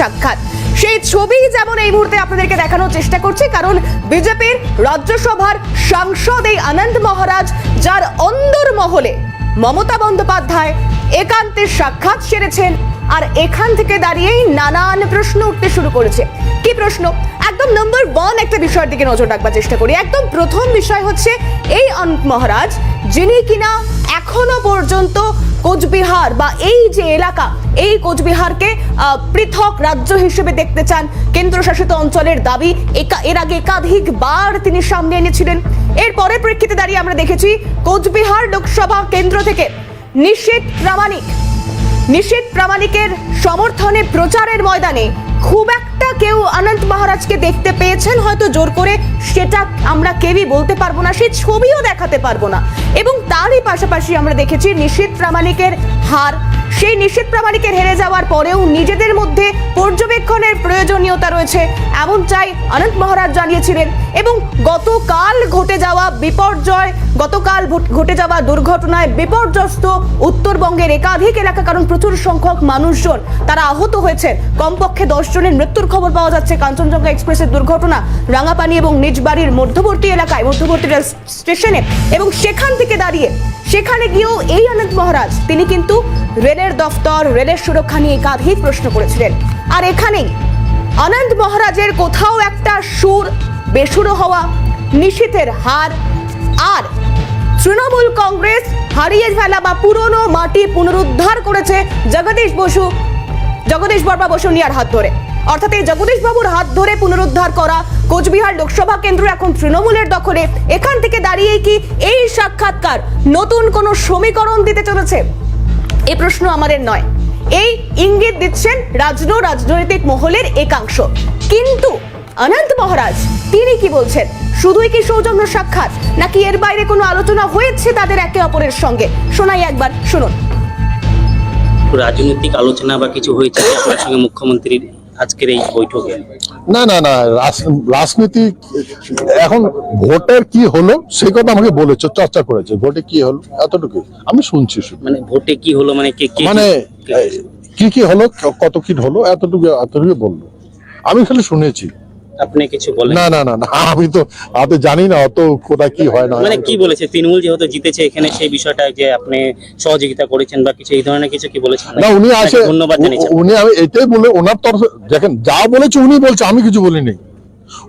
সাক্ষাৎ। সেই ছবি যেমন এই মুহূর্তে আপনাদেরকে দেখানোর চেষ্টা করছি, কারণ বিজেপির রাজ্যসভার সাংসদ এই আনন্দ মহারাজ, যার অন্দরমহলে মমতা বন্দ্যোপাধ্যায় একান্তের সাক্ষাৎ সেরেছেন, আর এখান থেকে দাঁড়িয়েই নানান প্রশ্ন উঠতে শুরু করেছে। কি প্রশ্ন? একদম নম্বর 1 একটা বিষয়ের দিকে নজর রাখবার চেষ্টা করি। একদম প্রথম বিষয় হচ্ছে এই আনন্দ মহারাজ, যিনি কিনা এখনো পর্যন্ত কোচবিহার বা এই যে এলাকা, এই কোচবিহারকে পৃথক রাজ্য হিসেবে দেখতে চান, কেন্দ্রশাসিত অঞ্চলের দাবি এর আগে একাধিকবার তিনি সামনে এনেছিলেন। এর পরের প্রেক্ষিতে দাঁড়িয়ে আমরা দেখেছি কোচবিহার লোকসভা কেন্দ্র থেকে নিশীথ প্রামাণিকের সমর্থনে প্রচারের ময়দানে খুব একটা কেউ আনন্দ মহারাজকে দেখতে পেয়েছেন হয়তো জোর করে, সেটা আমরা কেউই বলতে পারবো না, সেই ছবিও দেখাতে পারবো না। এবং তারই পাশাপাশি আমরা দেখেছি নিশীথ প্রামাণিকের হার। সেই নিশীথ প্রামাণিকের হেরে যাওয়ার পরেও নিজেদের মধ্যে পর্যবেক্ষণের প্রয়োজনীয়তা রয়েছে, এমনটাই আনন্দ মহারাজ জানিয়েছিলেন। এবং গতকাল ঘটে যাওয়া দুর্ঘটনায় বিপর্যস্ত উত্তরবঙ্গের একাধিক এলাকা, কারণ প্রচুর সংখ্যক মানুষজন তারা আহত হয়েছেন। কমপক্ষে 10 জনের মৃত্যুর খবর পাওয়া যাচ্ছে কাঞ্চনজঙ্ঘা এক্সপ্রেসের দুর্ঘটনা রাঙাপানি এবং নিজবাড়ির মধ্যবর্তী এলাকায়, মধ্যবর্তী রেল স্টেশনে। এবং সেখান থেকে দাঁড়িয়ে সেখানে গিয়েও এই আনন্দ মহারাজ তিনি কিন্তু রেলের দফতর, রেলের সুরক্ষা নিয়ে একাধিক প্রশ্ন করেছিলেন। আর এখানেই আনন্দ মহারাজের কোথাও একটা সুর বেসুরো হওয়া, নিশীথের হার, আর তৃণমূল কংগ্রেস হারিয়ে ফেলা বা পুরনো মাটি পুনরুদ্ধার করেছে জগদীশ বর্মা বসুনিয়ার হাত ধরে। অর্থাৎ এই জগদীশ বাবুর হাত ধরে পুনরুদ্ধার করা কোচবিহার লোকসভা কেন্দ্র এখন তৃণমূলের দখলে। এখান থেকে দাঁড়িয়ে কি এই সাক্ষাৎকার নতুন কোন সমীকরণ দিতে চলেছে? এই প্রশ্ন আমাদের নয়, এই ইঙ্গিত দিচ্ছেন রাজনৈতিক মহলের একাংশ। কিন্তু আনন্দ মহারাজ তিনি কি বলছেন? শুধুই কি সৌজন্য সাক্ষাৎ, নাকি এর বাইরে কোনো আলোচনা হয়েছে তাদের একে অপরের সঙ্গে? শোনাই একবার, শুনুন। রাজনৈতিক আলোচনা বা কিছু হয়েছে আপনার সঙ্গে মুখ্যমন্ত্রীর আজকের এই বৈঠকে? না, রাজনীতি এখন ভোটের কি হলো সেই কথা আমাকে বলেছে, চর্চা করেছে। ভোটে কি হলো এতটুকু আমি শুনছি। মানে ভোটে কি হলো মানে কি হলো, কত কি হলো এতটুকু বললো, আমি খালি শুনেছি। আপনি কিছু বলেন? না, আমি তো জানি না অত কোথায় কি হয় না। মানে কি বলেছে তৃণমূল যেহেতু জিতেছে এখানে, সেই বিষয়টা যে আপনি সহযোগিতা করেছেন বা কিছু এই ধরনের কিছু কি বলেছেন? না, উনি আসে, ধন্যবাদ জানিয়েছেন। উনি আমি এটাই বলে ওনার তরফে দেখেন যা বলেছে উনি বলছে, আমি কিছু বলিনি।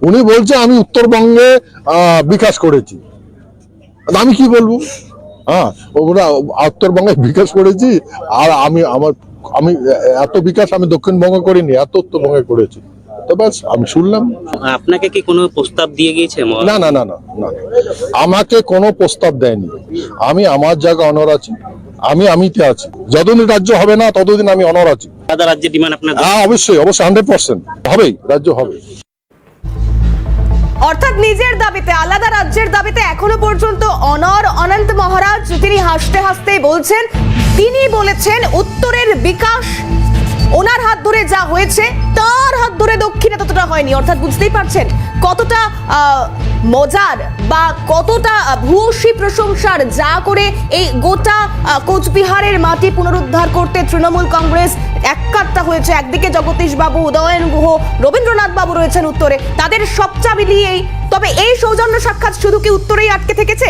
উনি বলছে আমি উত্তরবঙ্গে বিকাশ করেছি, আমি কি বলবো? ওরা উত্তরবঙ্গে বিকাশ করেছি, আর আমি এত বিকাশ আমি দক্ষিণবঙ্গে করিনি, এত উত্তরবঙ্গে করেছি। তো ব্যাস আমি শুনলাম। আপনাকে কি কোনো প্রস্তাব দিয়ে গিয়েছে? না, আমাকে কোনো প্রস্তাব দেয়নি। আমি আমার জায়গা অনর আছি, আমিতে আছি। যতদিন রাজ্য হবে না ততদিন আমি অনর আছি। আলাদা রাজ্যের ডিমান্ড আপনার? অবশ্যই 100% হবেই, রাজ্য হবে। অর্থাৎ নিজের দাবিতে, আলাদা রাজ্যের দাবিতে এখনো পর্যন্ত অনর আনন্দ মহারাজ। তিনি হাসতে হাসতে বলছেন, তিনি বলেছেন উত্তরের বিকাশ ওনার হাত ধরে যা হয়েছে তার হাত ধরে দক্ষিণে ততটা হয়নি। অর্থাৎ বুঝতেই পারছেন কতটা মজার বা কতটা ভূয়সী প্রশংসার, যা করে এই গোটা কোচবিহারের মাটি পুনরুদ্ধার করতে তৃণমূল কংগ্রেস একাত্তা হয়েছে। একদিকে জগদীশ বাবু, উদয়ন গুহ, রবীন্দ্রনাথ বাবু রয়েছেন উত্তরে, তাদের সবচা মিলিয়েই। তবে এই সৌজন্য সাক্ষাৎ শুধু কি উত্তরেই আটকে থেকেছে?